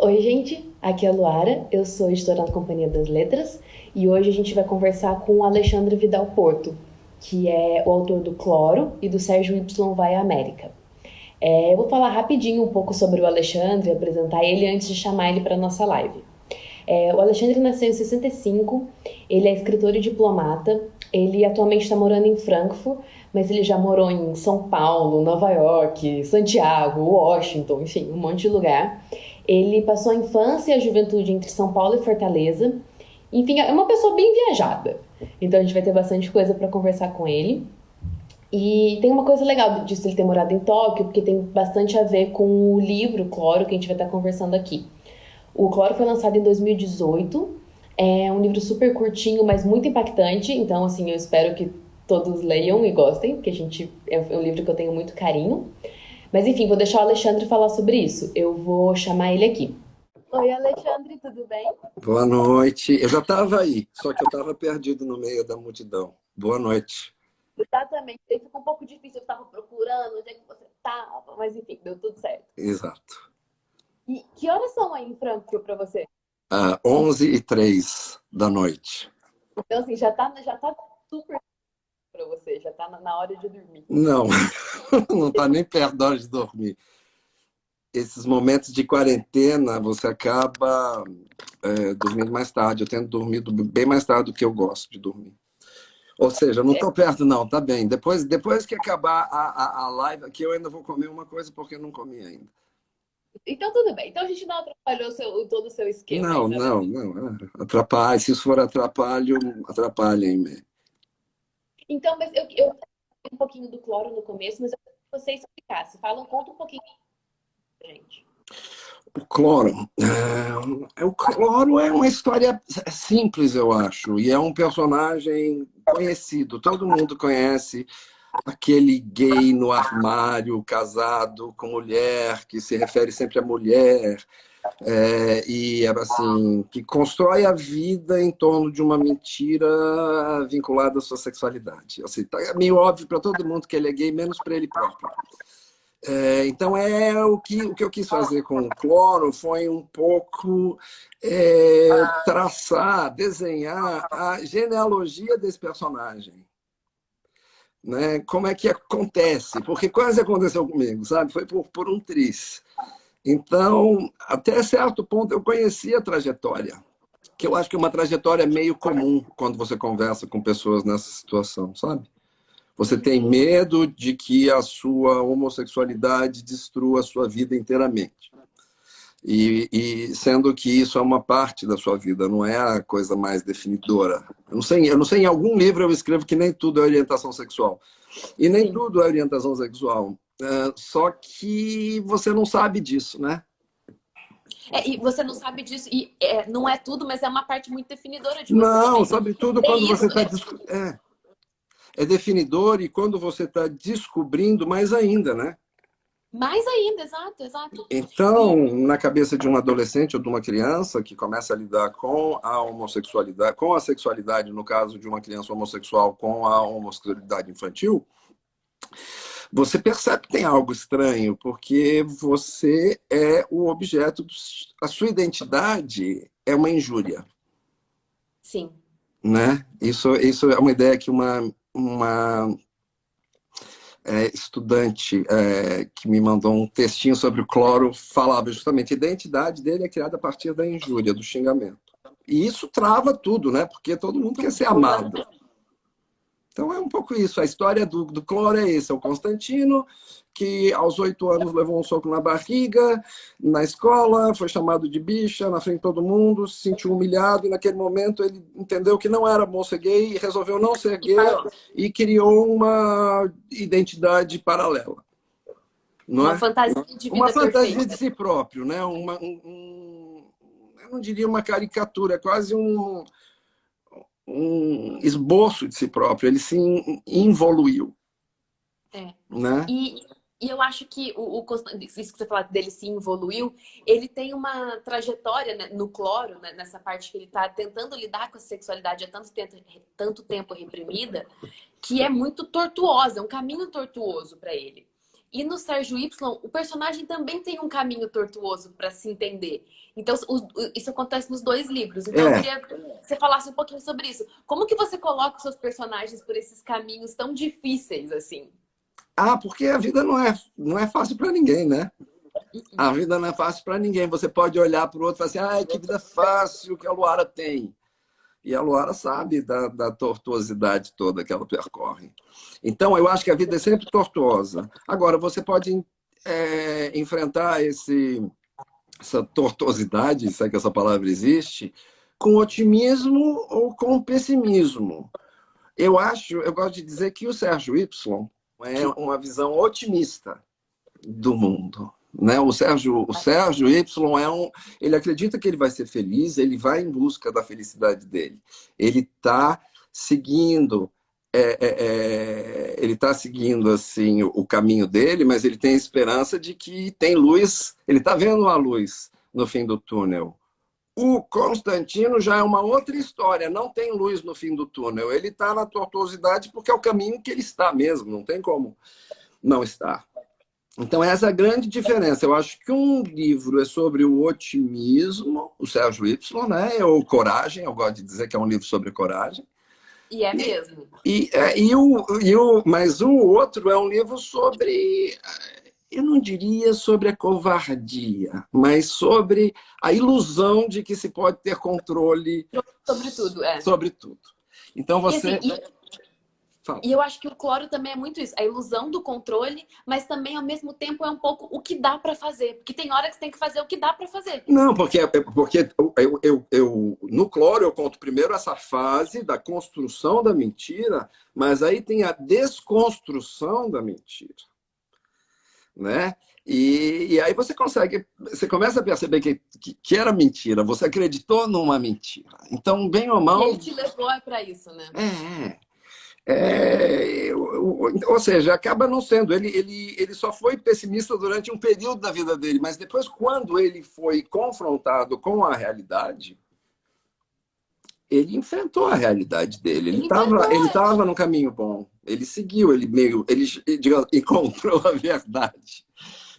Oi, gente, aqui é a Luara, eu sou editora da Companhia das Letras e hoje a gente vai conversar com o Alexandre Vidal Porto, que é o autor do Cloro e do Sérgio Y Vai à América. Eu vou falar rapidinho um pouco sobre o Alexandre e apresentar ele antes de chamar ele para a nossa live. O Alexandre nasceu em 65, ele é escritor e diplomata, ele atualmente está morando em Frankfurt, mas ele já morou em São Paulo, Nova York, Santiago, Washington, enfim, um monte de lugar. Ele passou a infância e a juventude entre São Paulo e Fortaleza. Enfim, é uma pessoa bem viajada. Então a gente vai ter bastante coisa para conversar com ele. E tem uma coisa legal disso ele ter morado em Tóquio, porque tem bastante a ver com o livro Cloro que a gente vai estar conversando aqui. O Cloro foi lançado em 2018. É um livro super curtinho, mas muito impactante. Então, assim, eu espero que todos leiam e gostem, porque é um livro que eu tenho muito carinho. Mas, enfim, vou deixar o Alexandre falar sobre isso. Eu vou chamar ele aqui. Oi, Alexandre, tudo bem? Boa noite. Eu já estava aí, só que eu estava perdido no meio da multidão. Boa noite. Exatamente. Aí ficou um pouco difícil, eu estava procurando onde é que você estava, mas enfim, deu tudo certo. Exato. E que horas são aí em Frankfurt para você? 11h03 da noite. Então, assim, já tá super para você, já tá na hora de dormir. Não, não está nem perto da hora de dormir. Esses momentos de quarentena, você acaba dormindo mais tarde. Eu tenho dormido bem mais tarde do que eu gosto de dormir. Ou seja, não estou perto, não, tá bem. Depois que acabar a live aqui, eu ainda vou comer uma coisa porque eu não comi ainda. Então, tudo bem. Então, a gente não atrapalhou todo o seu esquema Não, ainda, né? não, não. Atrapalha. Se isso for atrapalho, atrapalhem-me. Então, mas eu falei um pouquinho do Cloro no começo, mas eu queria que você explicasse. Conta um pouquinho pra gente. O Cloro. O Cloro é uma história simples, eu acho. E é um personagem conhecido. Todo mundo conhece aquele gay no armário, casado com mulher, que se refere sempre à mulher. E assim, que constrói a vida em torno de uma mentira vinculada à sua sexualidade. Assim, tá meio óbvio para todo mundo que ele é gay, menos para ele próprio. Então, o que eu quis fazer com o Cloro foi um pouco traçar, desenhar a genealogia desse personagem. Né? Como é que acontece? Porque quase aconteceu comigo, sabe? Foi por um triz. Então, até certo ponto, eu conhecia a trajetória, que eu acho que é uma trajetória meio comum quando você conversa com pessoas nessa situação, sabe? Você tem medo de que a sua homossexualidade destrua a sua vida inteiramente. E sendo que isso é uma parte da sua vida, não é a coisa mais definidora. Eu não sei, em algum livro eu escrevo que nem tudo é orientação sexual. E nem Sim. tudo é orientação sexual. Só que você não sabe disso, né? E você não sabe disso, e não é tudo, mas é uma parte muito definidora de você Não, também. sabe tudo É quando você isso, está... É definidor e quando você está descobrindo mais ainda, né? mais ainda, exato, exato. Então, E, na cabeça de um adolescente ou de uma criança que começa a lidar com a homossexualidade, com a sexualidade, no caso de uma criança homossexual, com a homossexualidade infantil, você percebe que tem algo estranho, porque você é o objeto, a sua identidade é uma injúria, sim. né? Isso é uma ideia que uma estudante que me mandou um textinho sobre o Cloro falava justamente, a identidade dele é criada a partir da injúria, do xingamento. E isso trava tudo, né? Porque todo mundo quer ser amado. Então é um pouco isso. A história do Cloro é esse. É o Constantino, que aos 8 anos levou um soco na barriga, na escola, foi chamado de bicha na frente de todo mundo, se sentiu humilhado e naquele momento ele entendeu que não era moça gay e resolveu não ser E gay falou. e criou uma identidade paralela. Não Uma é? fantasia de Uma vida fantasia de perfeita. si próprio, né? Eu não diria uma caricatura, é quase um esboço de si próprio. Ele se involuiu, É. né? E, e eu acho que isso que você falou dele se evoluiu, ele tem uma trajetória, né, no Cloro, né, nessa parte que ele está tentando lidar com a sexualidade há tanto tempo reprimida, que é muito tortuosa, é um caminho tortuoso para ele. E no Sérgio Y, o personagem também tem um caminho tortuoso para se entender. Então, isso acontece nos dois livros. Então, eu É. queria que você falasse um pouquinho sobre isso. Como que você coloca os seus personagens por esses caminhos tão difíceis, assim? Ah, porque a vida não é fácil para ninguém, né? A vida não é fácil para ninguém. Você pode olhar para o outro e falar assim, ah, que vida fácil que a Luara tem. E a Luara sabe da tortuosidade toda que ela percorre. Então, eu acho que a vida é sempre tortuosa. Agora, você pode enfrentar essa tortuosidade, se é que essa palavra existe, com otimismo ou com pessimismo. Eu gosto de dizer que o Sérgio Y é uma visão otimista do mundo. Né? O Sérgio Y ele acredita que ele vai ser feliz, ele vai em busca da felicidade dele. Ele está seguindo, ele está seguindo assim o caminho dele, mas ele tem a esperança de que tem luz. Ele está vendo uma luz no fim do túnel. O Constantino já é uma outra história, não tem luz no fim do túnel. Ele está na tortuosidade porque é o caminho que ele está mesmo, não tem como não estar. Então, essa é a grande diferença. Eu acho que um livro é sobre o otimismo, o Sérgio Y, né? Ou coragem, eu gosto de dizer que é um livro sobre coragem. E é mesmo. Mas o outro é um livro sobre, eu não diria sobre a covardia, mas sobre a ilusão de que se pode ter controle Sobre tudo, sobre tudo. Então, você... E, assim, e eu acho que o Cloro também é muito isso, a ilusão do controle, mas também, ao mesmo tempo, é um pouco o que dá para fazer. Porque tem hora que você tem que fazer o que dá para fazer. Não, porque no Cloro eu conto primeiro essa fase da construção da mentira, mas aí tem a desconstrução da mentira. Né? E aí você começa a perceber que era mentira, você acreditou numa mentira. Então, bem ou mal... E ele te levou para isso, né? Ou seja, acaba não sendo. Ele só foi pessimista durante um período da vida dele, mas depois, quando ele foi confrontado com a realidade, ele enfrentou a realidade dele. Ele estava no caminho bom. Ele seguiu, digamos, encontrou a verdade.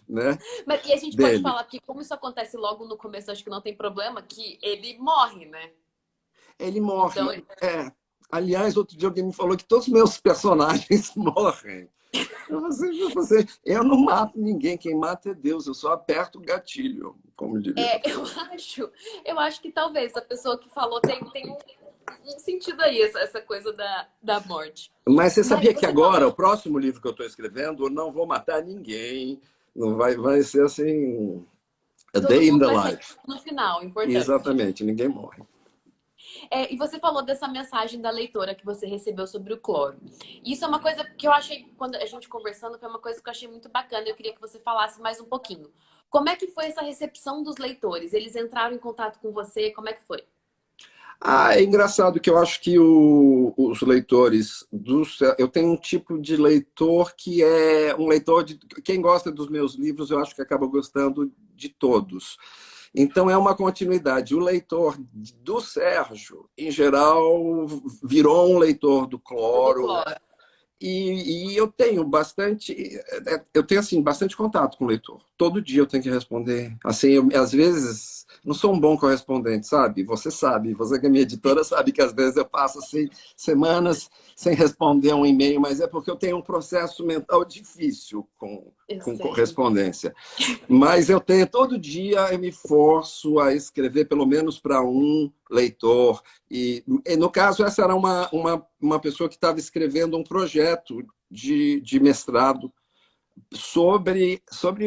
Né? E a gente pode falar que, como isso acontece logo no começo, acho que não tem problema, que ele morre, né? Ele morre. Então, aliás, outro dia alguém me falou que todos os meus personagens morrem. Eu não mato ninguém, quem mata é Deus, eu só aperto o gatilho, como diria. Eu acho que talvez a pessoa que falou tem um sentido aí, essa coisa da morte. Mas você sabia que agora, o próximo livro que eu estou escrevendo, eu não vou matar ninguém, não vai ser assim, a day in the life. No final, importante. Exatamente, ninguém morre. E você falou dessa mensagem da leitora que você recebeu sobre o cloro. Isso é uma coisa que eu achei, quando a gente conversando, foi uma coisa que eu achei muito bacana. Eu queria que você falasse mais um pouquinho. Como é que foi essa recepção dos leitores? Eles entraram em contato com você? Como é que foi? É engraçado que eu acho que os leitores eu tenho um tipo de leitor que é um leitor de quem gosta dos meus livros, eu acho que acaba gostando de todos. Então, é uma continuidade. O leitor do Sérgio, em geral, virou um leitor do Cloro. E eu tenho bastante contato com o leitor. Todo dia eu tenho que responder. Assim, às vezes, não sou um bom correspondente, sabe? Você que é minha editora sabe que às vezes eu passo assim, semanas sem responder um e-mail, mas é porque eu tenho um processo mental difícil com correspondência. Mas todo dia eu me forço a escrever pelo menos para um leitor. E no caso, essa era uma pessoa que estava escrevendo um projeto de mestrado sobre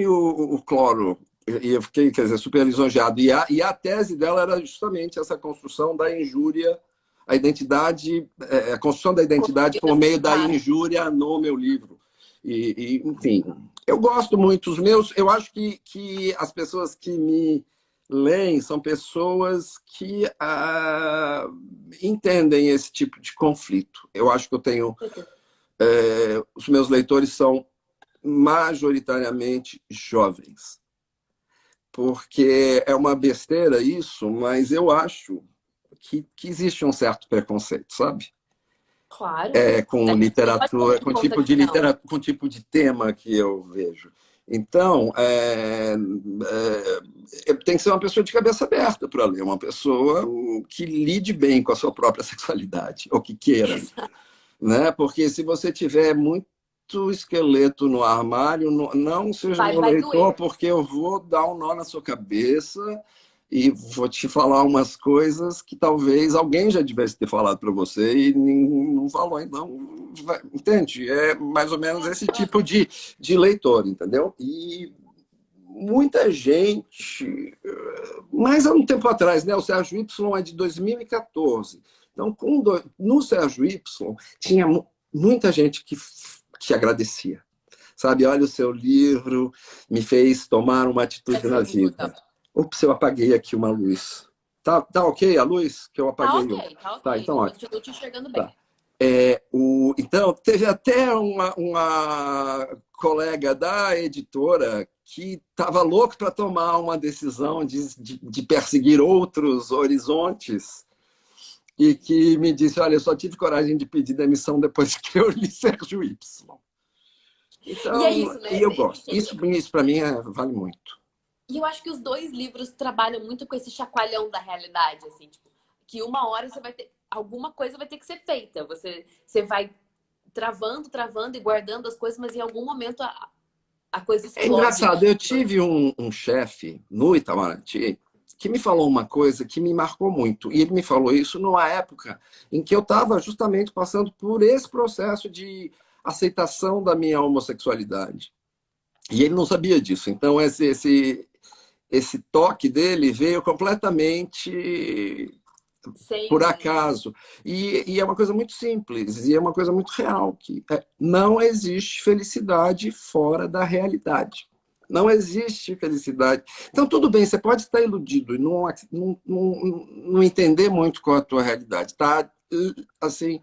o cloro. E eu fiquei, super lisonjeado. E a tese dela era justamente essa construção da injúria, a construção da identidade por meio da injúria no meu livro. Enfim, eu gosto muito. Eu acho que as pessoas que me leem são pessoas que entendem esse tipo de conflito. Eu acho que eu tenho... os meus leitores são majoritariamente jovens. Porque é uma besteira isso, mas eu acho que existe um certo preconceito, sabe? Claro. Com A gente não pode literatura, fazer conta que não. com tipo de tema que eu vejo. Então, tem que ser uma pessoa de cabeça aberta para ler, uma pessoa que lide bem com a sua própria sexualidade, ou que queira, né? Porque se você tiver muito esqueleto no armário, não seja meu Vai leitor, doer. porque eu vou dar um nó na sua cabeça e vou te falar umas coisas que talvez alguém já tivesse ter falado para você e não falou. Então, entende? É mais ou menos esse tipo de leitor, entendeu? E muita gente, mais há um tempo atrás, né? O Sérgio Y é de 2014. Então, no Sérgio Y, tinha muita gente que agradecia. Sabe, olha, o seu livro me fez tomar uma atitude na vida. Ups, eu apaguei aqui uma luz. Tá ok a luz? Que eu Tá apaguei. ok, tá Tá, ok. então, ó. Continuo te enxergando bem. Tá. Então, teve até uma colega da editora que estava louco para tomar uma decisão de perseguir outros horizontes e que me disse, olha, eu só tive coragem de pedir demissão depois que eu li Sérgio Y. Então, E é isso, né? e eu gosto. Isso para mim vale muito. E eu acho que os dois livros trabalham muito com esse chacoalhão da realidade, assim, tipo, que uma hora você vai ter, alguma coisa vai ter que ser feita. Você vai travando e guardando as coisas, mas em algum momento a coisa explode. É engraçado, eu tive um chefe no Itamaraty que me falou uma coisa que me marcou muito. E ele me falou isso numa época em que eu estava justamente passando por esse processo de aceitação da minha homossexualidade. E ele não sabia disso. Então, esse toque dele veio completamente por acaso. E é uma coisa muito simples, e é uma coisa muito real, que não existe felicidade fora da realidade. Não existe felicidade. Então, tudo bem, você pode estar iludido e não entender muito qual é a tua realidade. Tá, assim,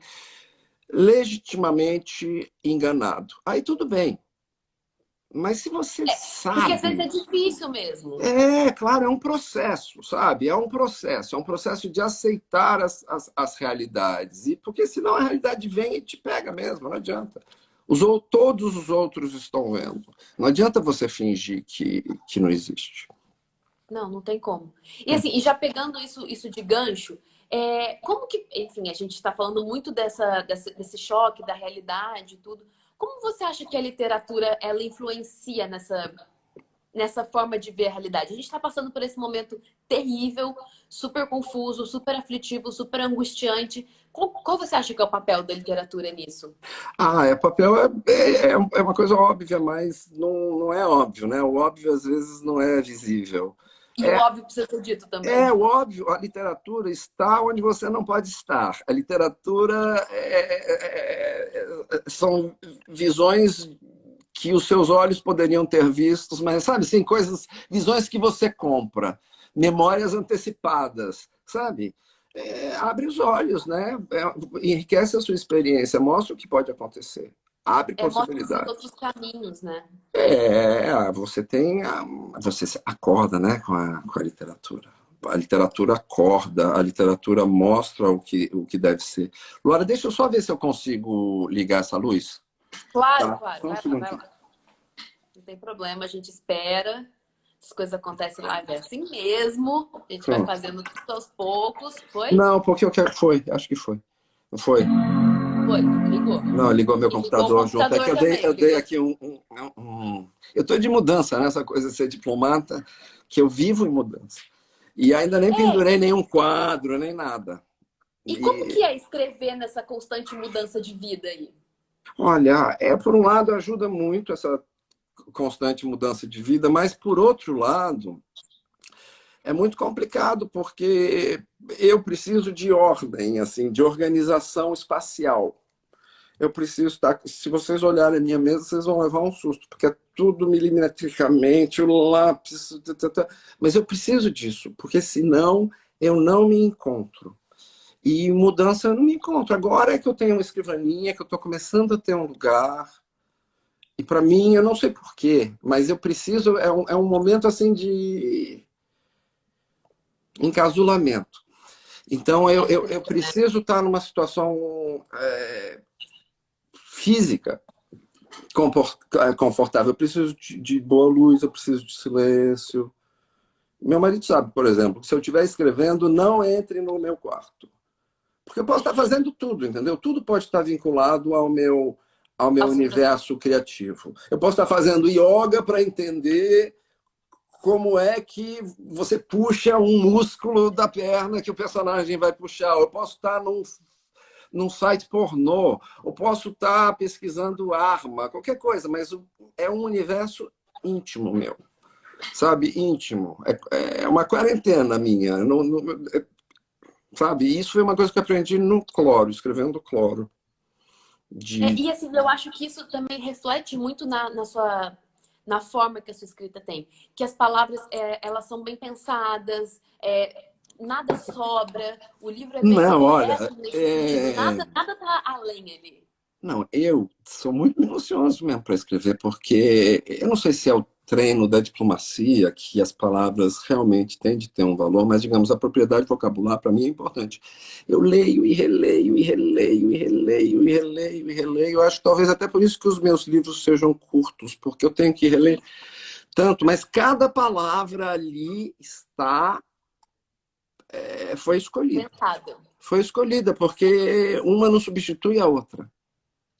legitimamente enganado. Aí tudo bem. Mas se você sabe... Porque às vezes é difícil mesmo. Claro, é um processo, sabe? É um processo de aceitar as realidades. E porque senão a realidade vem e te pega mesmo, não adianta. Todos os outros estão vendo. Não adianta você fingir que não existe. Não tem como. E assim, e já pegando isso de gancho, como que, enfim, a gente está falando muito desse choque da realidade e tudo. Como você acha que a literatura ela influencia nessa forma de ver a realidade? A gente está passando por esse momento terrível, super confuso, super aflitivo, super angustiante. Qual você acha que é o papel da literatura nisso? Papel é uma coisa óbvia, mas não é óbvio, né? O óbvio às vezes não é visível. E o óbvio precisa ser dito também. O óbvio, a literatura está onde você não pode estar. A literatura são visões que os seus olhos poderiam ter vistos, mas sabe, assim, visões que você compra, memórias antecipadas, sabe? Abre os olhos, né? Enriquece a sua experiência, mostra o que pode acontecer. Abre possibilidades. Mostra outros caminhos, né? Você acorda, né, com a literatura. A literatura acorda, a literatura mostra o que deve ser. Luara, deixa eu só ver se eu consigo ligar essa luz. Claro. Vai lá. Não tem problema, a gente espera. As coisas acontecem lá, é assim mesmo. A gente vai fazendo tudo aos poucos. Foi? Não, porque foi. Acho que foi. Não foi? Foi, ligou. Não, ligou meu computador junto. É que eu dei aqui Eu estou de mudança, né? Essa coisa de ser diplomata, que eu vivo em mudança. E ainda nem pendurei nenhum quadro, nem nada. E como que é escrever nessa constante mudança de vida aí? Olha, por um lado ajuda muito essa constante mudança de vida, mas por outro lado é muito complicado porque eu preciso de ordem, assim, de organização espacial. Eu preciso estar... Se vocês olharem a minha mesa, vocês vão levar um susto, porque é tudo milimetricamente, o lápis... Mas eu preciso disso, porque senão eu não me encontro. E mudança eu não me encontro. Agora é que eu tenho uma escrivaninha, que eu estou começando a ter um lugar. E para mim, eu não sei porquê, mas eu preciso... É um momento assim de encasulamento. Então, na eu escrita, né? preciso estar numa situação física confortável. Eu preciso de boa luz, eu preciso de silêncio. Meu marido sabe, por exemplo, que se eu estiver escrevendo, não entre no meu quarto. Porque eu posso estar fazendo tudo, entendeu? Tudo pode estar vinculado ao meu Ao seu processo. universo criativo. Eu posso estar fazendo yoga para entender como é que você puxa um músculo da perna que o personagem vai puxar. Eu posso estar num site pornô, eu posso estar pesquisando arma, qualquer coisa, mas é um universo íntimo meu, sabe? Íntimo. É uma quarentena minha. Sabe? Isso foi uma coisa que eu aprendi no cloro, escrevendo cloro. De... E assim, eu acho que isso também reflete muito na forma que a sua escrita tem. Que as palavras, elas são bem pensadas, nada sobra, o livro é bem Não, olha, reto nesse sentido, nada tá além ali. não, eu sou muito minucioso mesmo para escrever, porque eu não sei se é o treino da diplomacia que as palavras realmente têm de ter um valor, mas, digamos, a propriedade vocabular para mim é importante. Eu leio e releio, e releio, e releio, e releio, e releio. Eu acho que talvez até por isso que os meus livros sejam curtos, porque eu tenho que reler tanto, mas cada palavra ali foi escolhida. Pensada. Foi escolhida, porque uma não substitui a outra,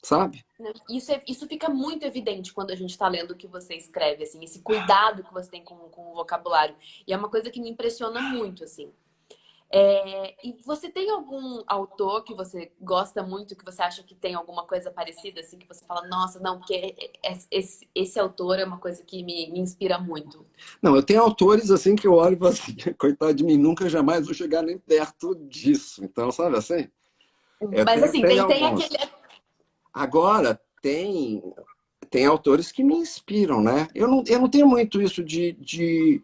sabe? Né? Isso fica muito evidente quando a gente está lendo o que você escreve, assim, esse cuidado que você tem com o vocabulário. E é uma coisa que me impressiona muito, assim. E você tem algum autor que você gosta muito, que você acha que tem alguma coisa parecida, assim, que você fala, nossa, não, porque esse autor é uma coisa que me inspira muito. Não, eu tenho autores assim que eu olho e falo assim, coitado de mim, nunca jamais vou chegar nem perto disso. Então, sabe assim? Eu Mas tenho, assim, tenho tem aquele. alguns. Agora, tem autores que me inspiram, né? Eu não tenho muito isso de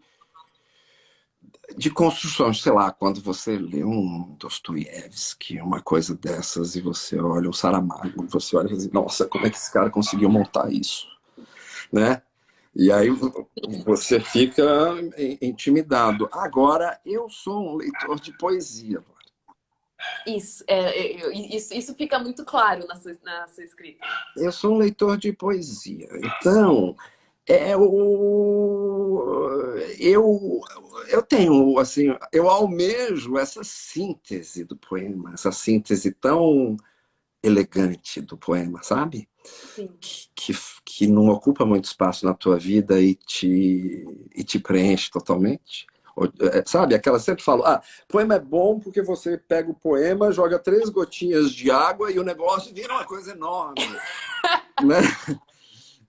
construção, sei lá, quando você lê um Dostoiévski, uma coisa dessas, e você olha um Saramago, e você olha e fala assim, nossa, como é que esse cara conseguiu montar isso? Né? E aí você fica intimidado. Agora, eu sou um leitor de poesia. Isso fica muito claro na sua escrita. Eu sou um leitor de poesia. Então, eu tenho, assim, eu almejo essa síntese do poema, essa síntese tão elegante do poema, sabe? Sim. Que, que não ocupa muito espaço na tua vida e te preenche totalmente. Sabe, aquela sempre falo, poema é bom porque você pega o poema, joga 3 gotinhas de água e o negócio vira uma coisa enorme, né?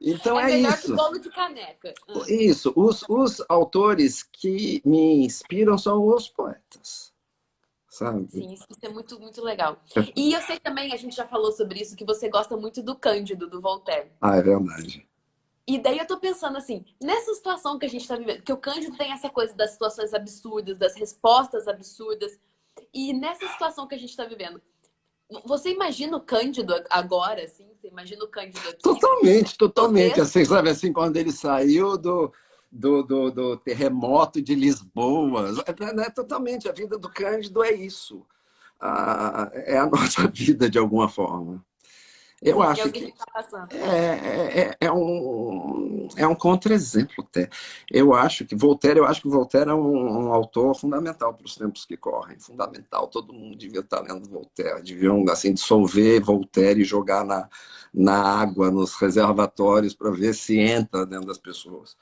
Então É é melhor que isso. bolo de caneca. Isso. Os autores que me inspiram são os poetas, sabe? Sim, isso é muito, muito legal. E eu sei também, a gente já falou sobre isso, que você gosta muito do Cândido, do Voltaire. Ah, é verdade. E daí eu tô pensando assim, nessa situação que a gente tá vivendo, que o Cândido tem essa coisa das situações absurdas, das respostas absurdas, e nessa situação que a gente tá vivendo, você imagina o Cândido agora, assim? Você imagina o Cândido aqui? Totalmente, No totalmente. texto? Assim, sabe, assim, quando ele saiu do terremoto de Lisboa, né? Totalmente, a vida do Cândido é isso. É a nossa vida, de alguma forma. Eu Sim, é acho o que a que gente tá passando. é um contra-exemplo até. Eu acho que Voltaire é um autor fundamental para os tempos que correm. Fundamental. Todo mundo devia estar lendo Voltaire. Deviam, assim, dissolver Voltaire e jogar na água, nos reservatórios, para ver se entra dentro das pessoas.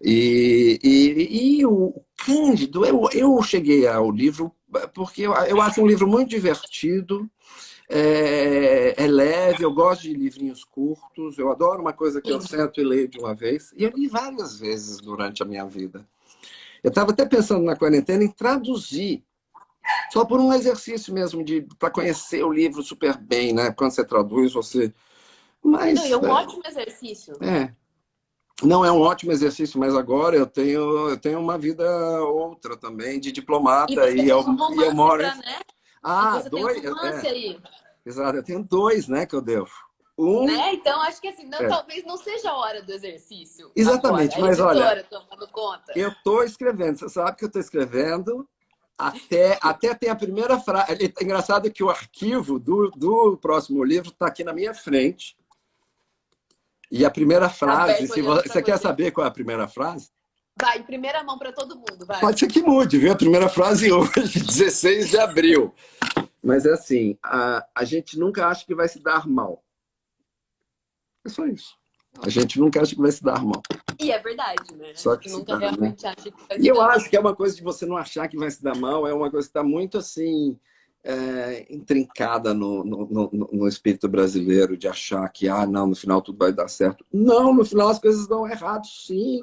E o Cândido, eu cheguei ao livro porque eu acho um livro muito divertido, é leve, eu gosto de livrinhos curtos, eu adoro uma coisa que eu Sim. sento e leio de uma vez, e eu li várias vezes durante a minha vida. Eu estava até pensando na quarentena em traduzir, só por um exercício mesmo, para conhecer o livro super bem, né? Quando você traduz, você. Não, e é Mas, um ótimo exercício. não é um ótimo exercício, mas agora eu tenho uma vida outra também, de E diplomata, você e tem eu, um e eu romance moro. pra, né? E Ah, você tem um dois. romance aí, Exato, eu tenho 2, né, que eu devo. Um, né? Então acho que assim, não, é, talvez não seja a hora do exercício agora. exatamente, A mas olha, editora tomando conta. eu estou escrevendo, você sabe que eu estou escrevendo, Até tem a primeira frase. É engraçado que o arquivo do próximo livro está aqui na minha frente. E a primeira frase, Aberto, se olhando você pra quer você. saber qual é a primeira frase, Vai, em primeira mão para todo mundo, vai. pode ser que mude, viu? A primeira frase hoje, 16 de abril. Mas é assim, a gente nunca acha que vai se dar mal. É só isso. A gente nunca acha que vai se dar mal. E é verdade, né? A Só gente que se nunca dá, né? realmente acha que vai E se eu dar mal. acho que é uma coisa de você não achar que vai se dar mal, é uma coisa que está muito assim, intrincada no espírito brasileiro, de achar que, não, no final tudo vai dar certo. Não, no final as coisas dão errado, sim.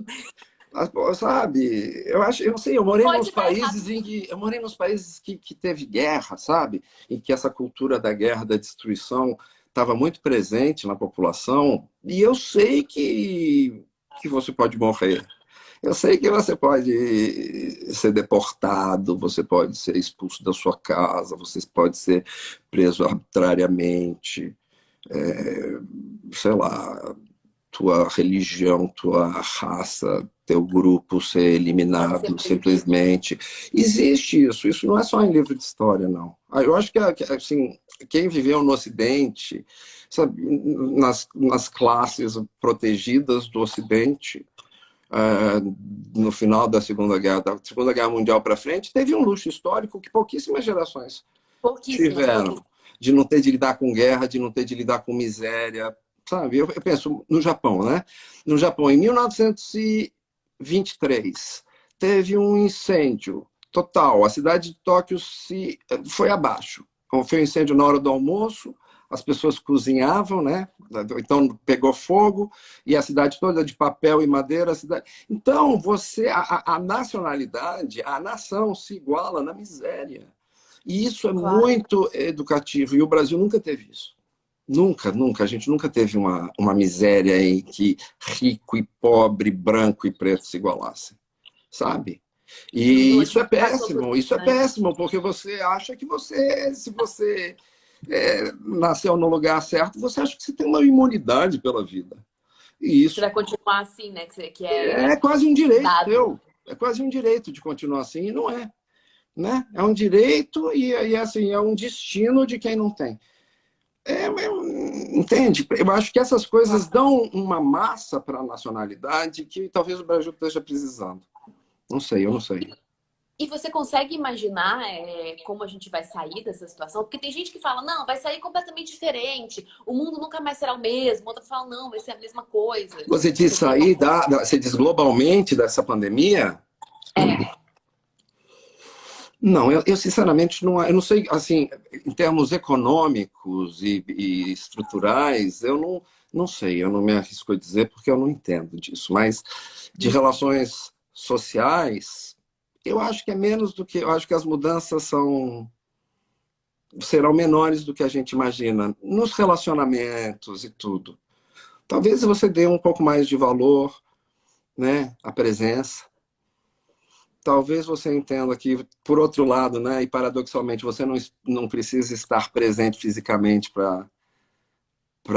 Sabe? Eu não sei, eu morei nos Pode dar errado, países que teve guerra, sabe? Em que essa cultura da guerra, da destruição, estava muito presente na população. E eu sei que você pode morrer. Eu sei que você pode ser deportado, você pode ser expulso da sua casa, você pode ser preso arbitrariamente, sei lá, tua religião, tua raça, teu grupo ser pode ser eliminado perdido. simplesmente. Existe isso, isso não é só em livro de história, não. Eu acho que assim, quem viveu no Ocidente, sabe, nas classes protegidas do Ocidente, no final da Segunda Guerra Mundial para frente, teve um luxo histórico que pouquíssimas gerações Pouquíssimas, tiveram, pouquíssimas. de não ter de lidar com guerra, de não ter de lidar com miséria, sabe? Eu penso no Japão, né? No Japão, em 1923, teve um incêndio total. A cidade de Tóquio foi abaixo. Foi um incêndio na hora do almoço, as pessoas cozinhavam, né? Então pegou fogo e a cidade toda de papel e madeira. A cidade... Então, a nacionalidade, a nação se iguala na miséria. E isso é Claro. muito educativo. E o Brasil nunca teve isso. Nunca, nunca. A gente nunca teve uma miséria em que rico e pobre, branco e preto se igualassem. Sabe? E A gente passou por isso isso, é né? péssimo, porque você acha que se você nasceu no lugar certo, você acha que você tem uma imunidade pela vida. E Você isso vai continuar assim, né? Que é é quase um direito dado. teu. É quase um direito de continuar assim, e não é. Né? É um direito e assim, é um destino de quem não tem. Entende? Eu acho que essas coisas dão uma massa para a nacionalidade que talvez o Brasil esteja precisando. Não sei, eu não sei. E você consegue imaginar como a gente vai sair dessa situação? Porque tem gente que fala, não, vai sair completamente diferente, o mundo nunca mais será o mesmo. Outra fala, não, vai ser a mesma coisa. Você diz Você tem sair, você diz globalmente dessa pandemia? É, Não, eu sinceramente eu não sei, assim, em termos econômicos e estruturais, eu não sei, eu não me arrisco a dizer porque eu não entendo disso, mas de relações sociais, eu acho que é menos do que, eu acho que as mudanças serão menores do que a gente imagina, nos relacionamentos e tudo. Talvez você dê um pouco mais de valor, né, à presença. Talvez você entenda que, por outro lado, né, e paradoxalmente, você não precisa estar presente fisicamente para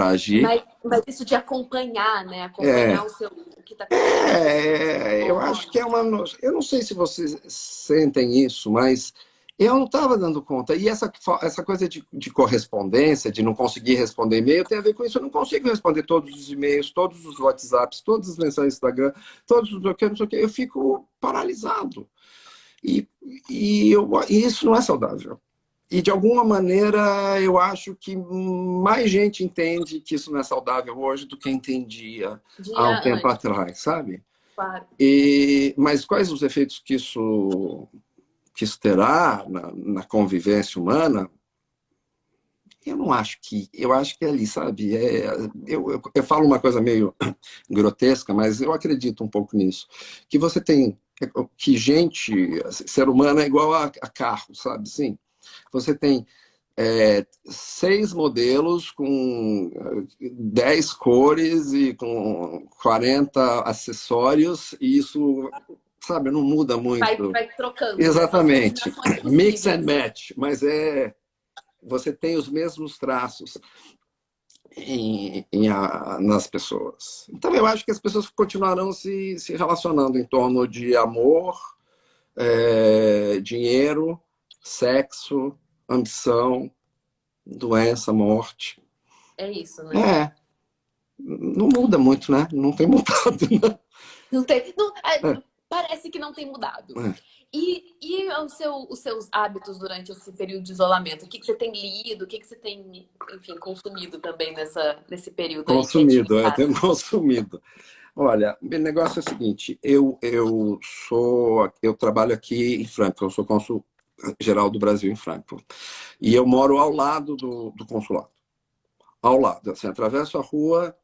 agir. mas isso de acompanhar, né? É, Acompanhar o que está acontecendo com você. eu acho que é uma. Eu não sei se vocês sentem isso, mas eu não estava dando conta. E essa coisa de correspondência, de não conseguir responder e-mail, tem a ver com isso. Eu não consigo responder todos os e-mails, todos os WhatsApps, todas as mensagens do Instagram, todos os não sei o que. Eu fico paralisado. E, e isso não é saudável. E, de alguma maneira, eu acho que mais gente entende que isso não é saudável hoje do que entendia há um Dia tempo antes, atrás, sabe? claro. Mas quais os efeitos que isso terá na convivência humana? Eu não acho que. Eu acho que é ali, sabe? Eu falo uma coisa meio grotesca, mas eu acredito um pouco nisso. Que você tem. Que gente, ser humano é igual a carro, sabe? Sim. Você tem 6 modelos com 10 cores e com 40 acessórios, e isso, sabe, não muda muito. Vai trocando, né? São as Exatamente. combinações Mix and possíveis. match, mas você tem os mesmos traços nas pessoas. Então, eu acho que as pessoas continuarão se relacionando em torno de amor, dinheiro, sexo, ambição, doença, morte. É isso, né? Não muda muito, né? Não tem mudado, né? Não tem, parece que não tem mudado. E os seus hábitos durante esse período de isolamento? O que você tem lido? O que você tem, enfim, consumido também nesse período Consumido, aí que tenho consumido. Olha, o negócio é o seguinte, eu trabalho aqui em Frankfurt, eu sou cônsul geral do Brasil em Frankfurt. E eu moro ao lado do consulado. Ao lado, assim, atravesso a rua,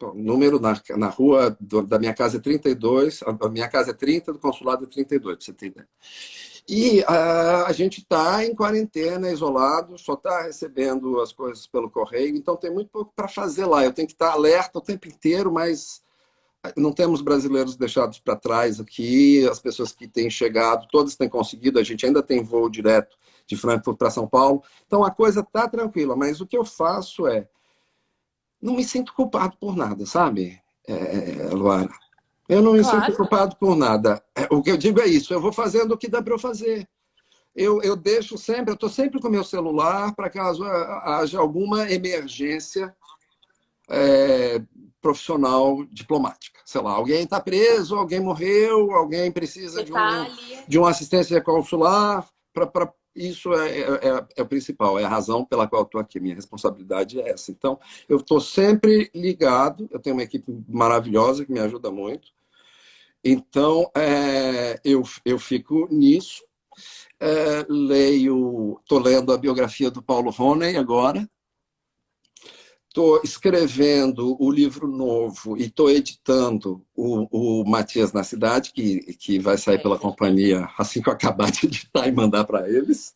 o número na rua da minha casa é 32, a minha casa é 30, do consulado é 32, pra você ter ideia. E a gente está em quarentena, isolado, só está recebendo as coisas pelo correio, então tem muito pouco para fazer lá. Eu tenho que estar alerta o tempo inteiro, mas não temos brasileiros deixados para trás aqui, as pessoas que têm chegado, todas têm conseguido, a gente ainda tem voo direto de Frankfurt para São Paulo, então a coisa está tranquila, mas o que eu faço não me sinto culpado por nada, sabe, Luara? Eu não me sinto culpado por nada. O que eu digo é isso, eu vou fazendo o que dá para eu fazer. Eu deixo sempre, eu estou sempre com o meu celular para caso haja alguma emergência profissional diplomática. Sei lá, alguém está preso, alguém morreu, alguém precisa de uma assistência consular. Isso é o principal, é a razão pela qual eu estou aqui. Minha responsabilidade é essa. Então, eu estou sempre ligado, eu tenho uma equipe maravilhosa que me ajuda muito. Então, eu fico nisso. Estou lendo a biografia do Paulo Roney agora. Estou escrevendo o livro novo e estou editando o Matias na Cidade, que vai sair pela companhia assim que eu acabar de editar e mandar para eles.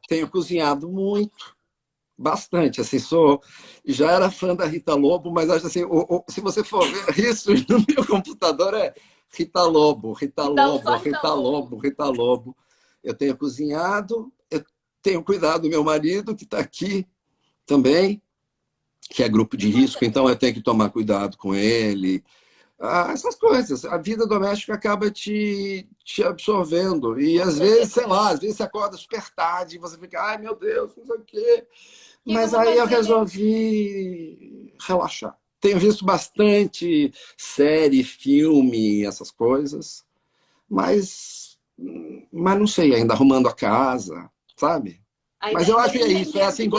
Tenho cozinhado muito, bastante. Assim, já era fã da Rita Lobo, mas acho assim, se você for ver isso no meu computador, é Rita Lobo, Rita Lobo, Rita Lobo, Rita Lobo. Eu tenho cozinhado, eu tenho cuidado do meu marido, que está aqui também, que é grupo de risco, então eu tenho que tomar cuidado com ele. Essas coisas. A vida doméstica acaba te absorvendo. E às vezes, sei lá, às vezes você acorda super tarde e você fica, ai meu Deus, não sei o quê. Mas aí eu resolvi relaxar. Tenho visto bastante série, filme, essas coisas, mas não sei, ainda arrumando a casa, sabe? Mas eu acho que é isso, é assim,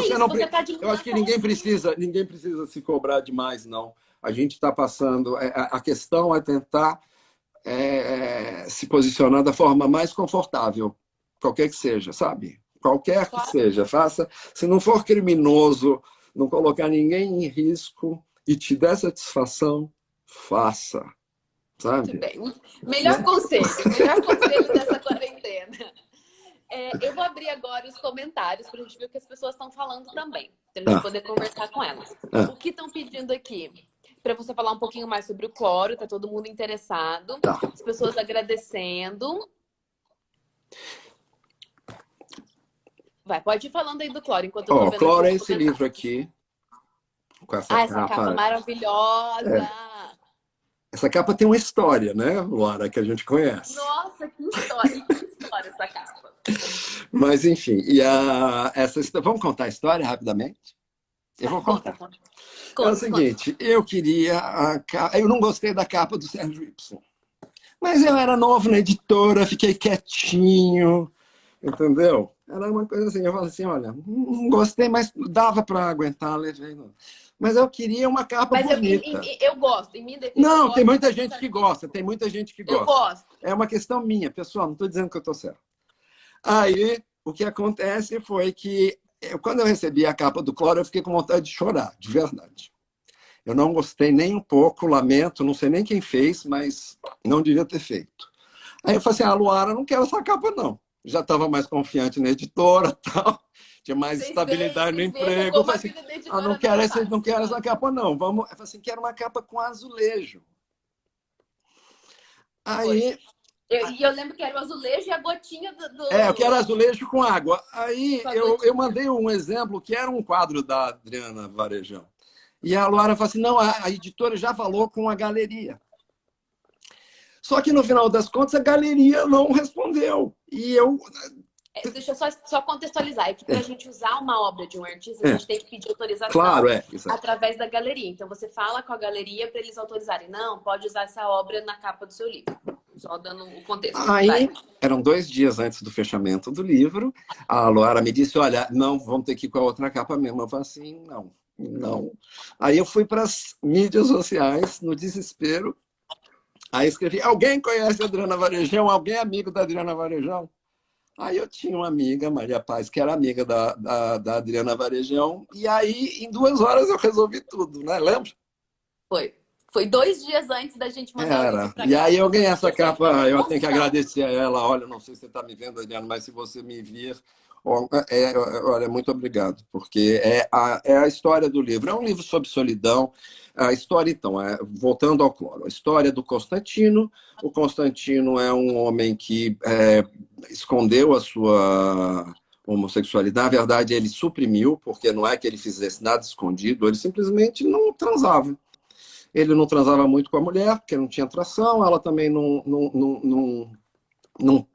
eu acho que ninguém precisa se cobrar demais, não. A gente está passando, a questão é tentar se posicionar da forma mais confortável, qualquer que seja, sabe? Qualquer que seja, faça. Se não for criminoso, não colocar ninguém em risco e te der satisfação, faça, sabe? Muito bem. Melhor conselho dessa quarentena. Eu vou abrir agora os comentários para a gente ver o que as pessoas estão falando também, para a gente poder conversar com elas. O que estão pedindo aqui? Para você falar um pouquinho mais sobre o cloro, tá todo mundo interessado. As pessoas agradecendo. Pode ir falando aí do cloro, enquanto eu tô vendo. Cloro é esse livro aqui, com essa capa maravilhosa! Essa capa tem uma história, né, Luara, que a gente conhece. Nossa, que história essa capa. Mas, enfim, vamos contar a história rapidamente? Eu vou contar. É o seguinte, eu não gostei da capa do Sérgio Y. Mas eu era novo na editora, fiquei quietinho, entendeu? Era uma coisa assim, eu falei assim, olha, não gostei, mas dava para aguentar, levei. Mas eu queria uma capa bonita. Eu gosto, em minha defesa. Não, tem muita gente que gosta, tem muita gente que gosta. Eu gosto. É uma questão minha, pessoal, não estou dizendo que eu estou certo. Aí, o que acontece foi que, quando eu recebi a capa do Cloro, eu fiquei com vontade de chorar, de verdade. Eu não gostei nem um pouco, lamento, não sei nem quem fez, mas não devia ter feito. Aí eu falei assim, Luara, não quero essa capa, não. Já estava mais confiante na editora, tal, tinha mais estabilidade no emprego. Eu falei assim, não quero essa capa, não. Eu falei assim, quero uma capa com azulejo. Aí... eu lembro que era o azulejo e a gotinha do... eu quero azulejo com água. Aí eu mandei um exemplo que era um quadro da Adriana Varejão. E a Luara falou assim, não, a editora já falou com a galeria. Só que no final das contas a galeria não respondeu. E eu... Deixa eu só contextualizar. É que para a gente usar uma obra de um artista, a gente tem que pedir autorização claro, através da galeria. Então você fala com a galeria para eles autorizarem. Não, pode usar essa obra na capa do seu livro. Só dando o contexto. Aí, eram 2 dias antes do fechamento do livro, a Luara me disse, olha, não, vamos ter que ir com a outra capa mesmo. Eu falei assim, não. Aí eu fui para as mídias sociais, no desespero. Aí escrevi, alguém conhece a Adriana Varejão? Alguém é amigo da Adriana Varejão? Aí eu tinha uma amiga, Maria Paz, que era amiga da Adriana Varejão. E aí, em 2 horas, eu resolvi tudo, né? Lembra? Foi 2 dias antes da gente mandar o livro pra E cá. aí eu ganhei essa capa, eu tenho que agradecer a ela. Olha, não sei se você está me vendo, Adriana, mas se você me vir, olha, muito obrigado, porque é a história do livro. É um livro sobre solidão. A história, então, voltando ao Cloro, a história do Constantino. O Constantino é um homem que escondeu a sua homossexualidade. Na verdade, ele suprimiu, porque não é que ele fizesse nada escondido, ele simplesmente não transava. Ele não transava muito com a mulher, porque não tinha atração, ela também não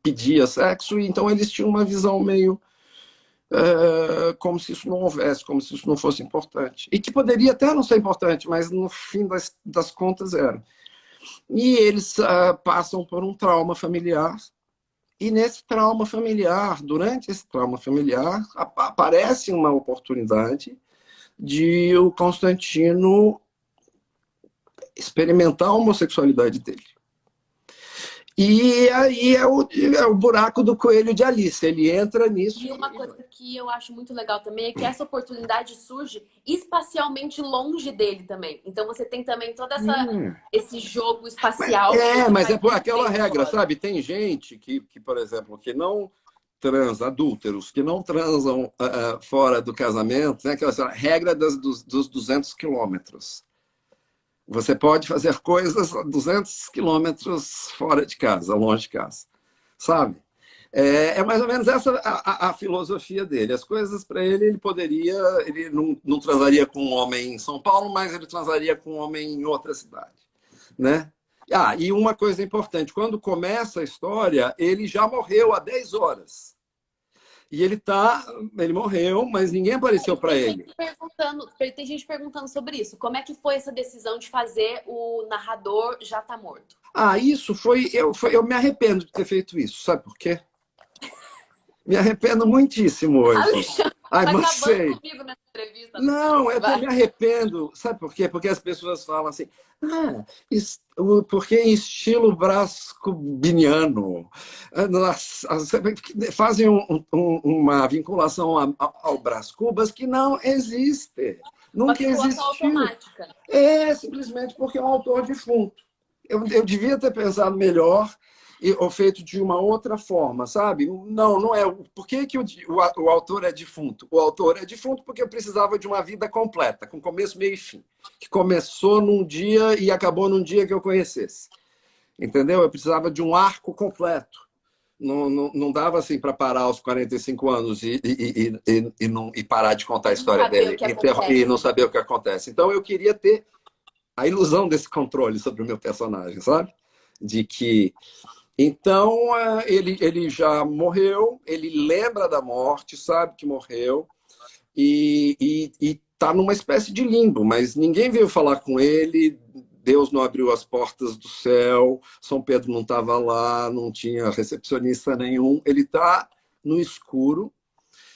pedia sexo, então eles tinham uma visão meio como se isso não houvesse, como se isso não fosse importante. E que poderia até não ser importante, mas no fim das contas era. E eles passam por um trauma familiar, e nesse trauma familiar, durante esse trauma familiar, aparece uma oportunidade de o Constantino experimentar a homossexualidade dele. E aí é o buraco do coelho de Alice. Ele entra nisso. E uma coisa que eu acho muito legal também é que essa oportunidade surge espacialmente longe dele também. Então você tem também todo esse jogo espacial. Mas é por aquela regra, sabe? Tem gente que, por exemplo, que não transa, adúlteros, que não transam fora do casamento, né? Aquela regra dos 200 quilômetros. Você pode fazer coisas a 200 quilômetros fora de casa, longe de casa, sabe? É mais ou menos essa a filosofia dele. As coisas para ele poderia, ele não transaria com um homem em São Paulo, mas ele transaria com um homem em outra cidade, né? E uma coisa importante, quando começa a história, ele já morreu há 10 horas. E ele morreu, mas ninguém apareceu para ele. Tem gente perguntando sobre isso. Como é que foi essa decisão de fazer o narrador já tá morto? Isso foi... Eu me arrependo de ter feito isso. Sabe por quê? Me arrependo muitíssimo hoje. Alexandre, tá acabando comigo nessa entrevista. Não, eu me arrependo. Sabe por quê? Porque as pessoas falam assim, porque em estilo brascubiniano. Fazem uma vinculação ao Brás Cubas que não existe. Nunca existiu. Automática. Simplesmente porque é um autor defunto. Eu devia ter pensado melhor ou feito de uma outra forma, sabe? Não é. Por que o autor é defunto? O autor é defunto porque eu precisava de uma vida completa, com começo, meio e fim. Que começou num dia e acabou num dia que eu conhecesse. Entendeu? Eu precisava de um arco completo. Não dava assim para parar aos 45 anos e parar de contar a história dele e não saber o que acontece. Então eu queria ter a ilusão desse controle sobre o meu personagem, sabe? De que... Então, ele já morreu, ele lembra da morte, sabe que morreu, e está numa espécie de limbo, mas ninguém veio falar com ele, Deus não abriu as portas do céu, São Pedro não estava lá, não tinha recepcionista nenhum, ele está no escuro,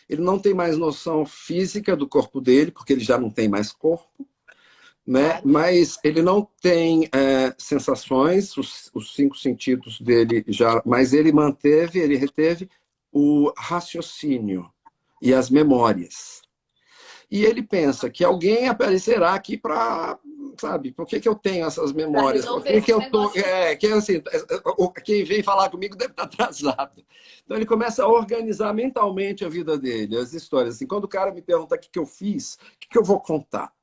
ele não tem mais noção física do corpo dele, porque ele já não tem mais corpo, né? Mas ele não tem sensações, os 5 sentidos dele já, mas ele reteve o raciocínio e as memórias. E ele pensa que alguém aparecerá aqui para, sabe, por que eu tenho essas memórias? Por que eu tô, assim, quem vem falar comigo deve estar atrasado. Então ele começa a organizar mentalmente a vida dele, as histórias. Assim, quando o cara me pergunta o que eu fiz, o que eu vou contar?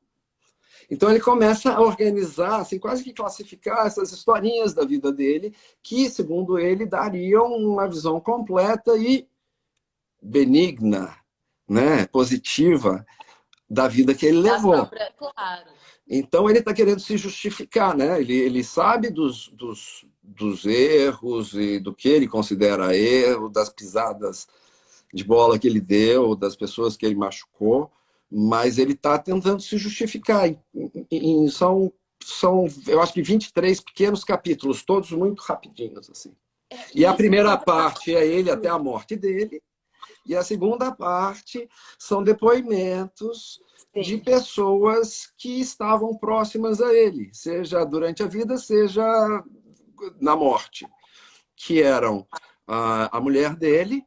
Então ele começa a organizar, assim, quase que classificar essas historinhas da vida dele, que, segundo ele, dariam uma visão completa e benigna, né, positiva da vida que ele levou. Claro. Então ele está querendo se justificar, né? Ele sabe dos erros e do que ele considera erro, das pisadas de bola que ele deu, das pessoas que ele machucou, mas ele está tentando se justificar. São, eu acho que 23 pequenos capítulos, todos muito rapidinhos, assim. E a primeira parte é ele até a morte dele, e a segunda parte são depoimentos de pessoas que estavam próximas a ele, seja durante a vida, seja na morte, que eram a mulher dele,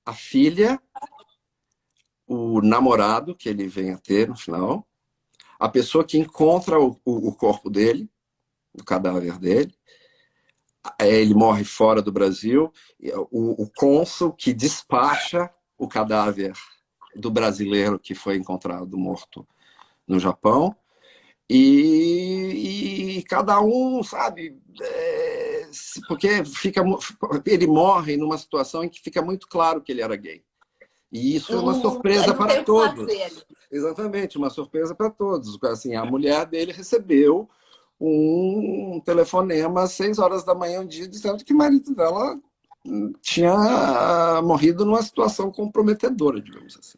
a filha, o namorado que ele vem a ter no final, a pessoa que encontra o corpo dele, o cadáver dele, ele morre fora do Brasil, o cônsul que despacha o cadáver do brasileiro que foi encontrado morto no Japão, e cada um, sabe, porque ele morre numa situação em que fica muito claro que ele era gay. E isso é uma surpresa para todos. Exatamente, uma surpresa para todos. Assim, a mulher dele recebeu um telefonema às 6 horas da manhã um dia dizendo que o marido dela tinha morrido numa situação comprometedora, digamos assim.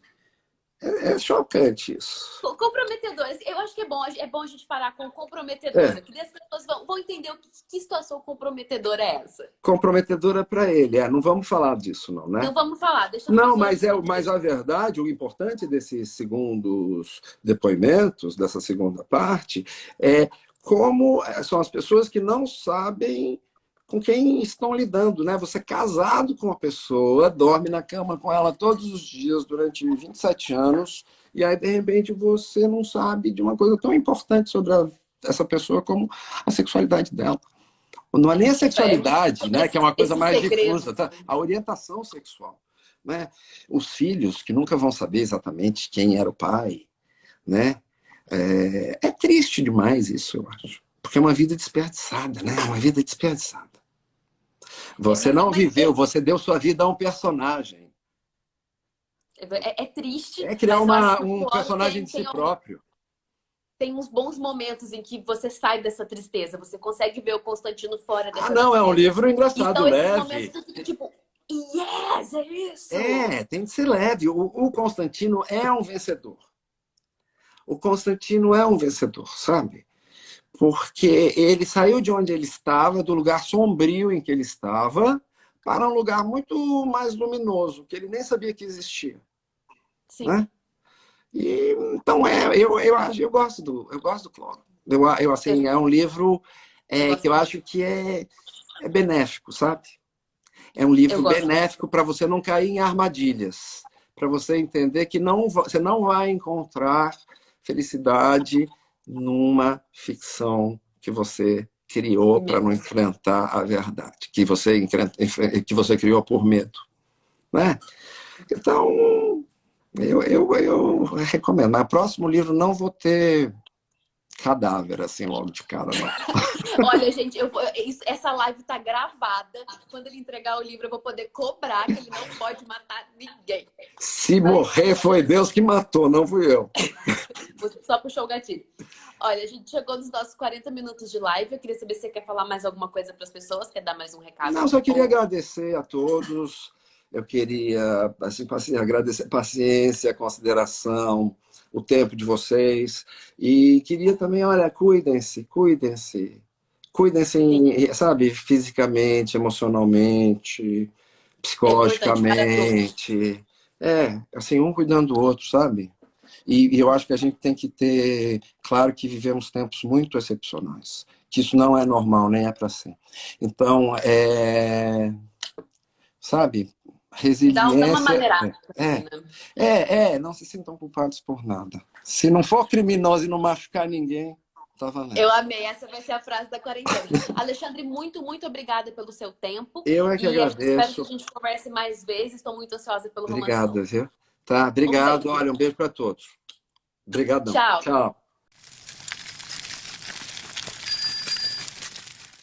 É chocante isso. Comprometedora. Eu acho que é bom a gente parar com comprometedora, que as pessoas vão entender que situação comprometedora é essa. Comprometedora para ele, não vamos falar disso, não, né? Não vamos falar, deixa eu Não, mas a verdade, o importante desses segundos depoimentos, dessa segunda parte, é como são as pessoas que não sabem com quem estão lidando, né? Você é casado com uma pessoa, dorme na cama com ela todos os dias durante 27 anos, e aí, de repente, você não sabe de uma coisa tão importante sobre essa pessoa como a sexualidade dela. Não é nem a sexualidade, né? Que é uma coisa mais difusa, tá? A orientação sexual, né? Os filhos, que nunca vão saber exatamente quem era o pai, né? É triste demais isso, eu acho. Porque é uma vida desperdiçada, né? Uma vida desperdiçada. Você não viveu, você deu sua vida a um personagem. É triste. É criar um personagem de si próprio. Tem uns bons momentos em que você sai dessa tristeza, você consegue ver o Constantino fora dessa tristeza. Não, é um livro engraçado, leve. Momentos que, tipo, yes, é isso! Tem que ser leve. O Constantino é um vencedor. O Constantino é um vencedor, sabe? Porque ele saiu de onde ele estava, do lugar sombrio em que ele estava, para um lugar muito mais luminoso, que ele nem sabia que existia. Sim. Né? E, então, eu gosto do Cloro. Assim, é um livro que eu acho que é benéfico, sabe? É um livro benéfico para você não cair em armadilhas, para você entender que você não vai encontrar felicidade numa ficção que você criou para não enfrentar a verdade, que você criou por medo, né? Então, eu recomendo. Mas próximo livro não vou ter cadáver assim logo de cara, não. Olha, gente, essa live tá gravada. Quando ele entregar o livro, eu vou poder cobrar que ele não pode matar ninguém. Se morrer, foi Deus que matou, não fui eu. Só puxou o gatilho. Olha, a gente chegou nos nossos 40 minutos de live. Eu queria saber se você quer falar mais alguma coisa para as pessoas, quer dar mais um recado? Não, só queria agradecer a todos. Eu queria agradecer a paciência, a consideração, o tempo de vocês. E queria também, olha, cuidem-se, sabe, fisicamente, emocionalmente, psicologicamente. Assim, um cuidando do outro, sabe? E eu acho que a gente tem que ter claro que vivemos tempos muito excepcionais, que isso não é normal, nem é para ser. Então, sabe, resiliência... Dá uma maneirada. Não se sintam culpados por nada. Se não for criminoso e não machucar ninguém, tá valendo. Eu amei, essa vai ser a frase da quarentena. Alexandre, muito, muito obrigada pelo seu tempo. Eu é que agradeço. Espero que a gente converse mais vezes. Estou muito ansiosa pelo romance. Obrigado, viu? Tá, obrigado. Olha, um beijo para todos. Obrigadão. Tchau. Tchau.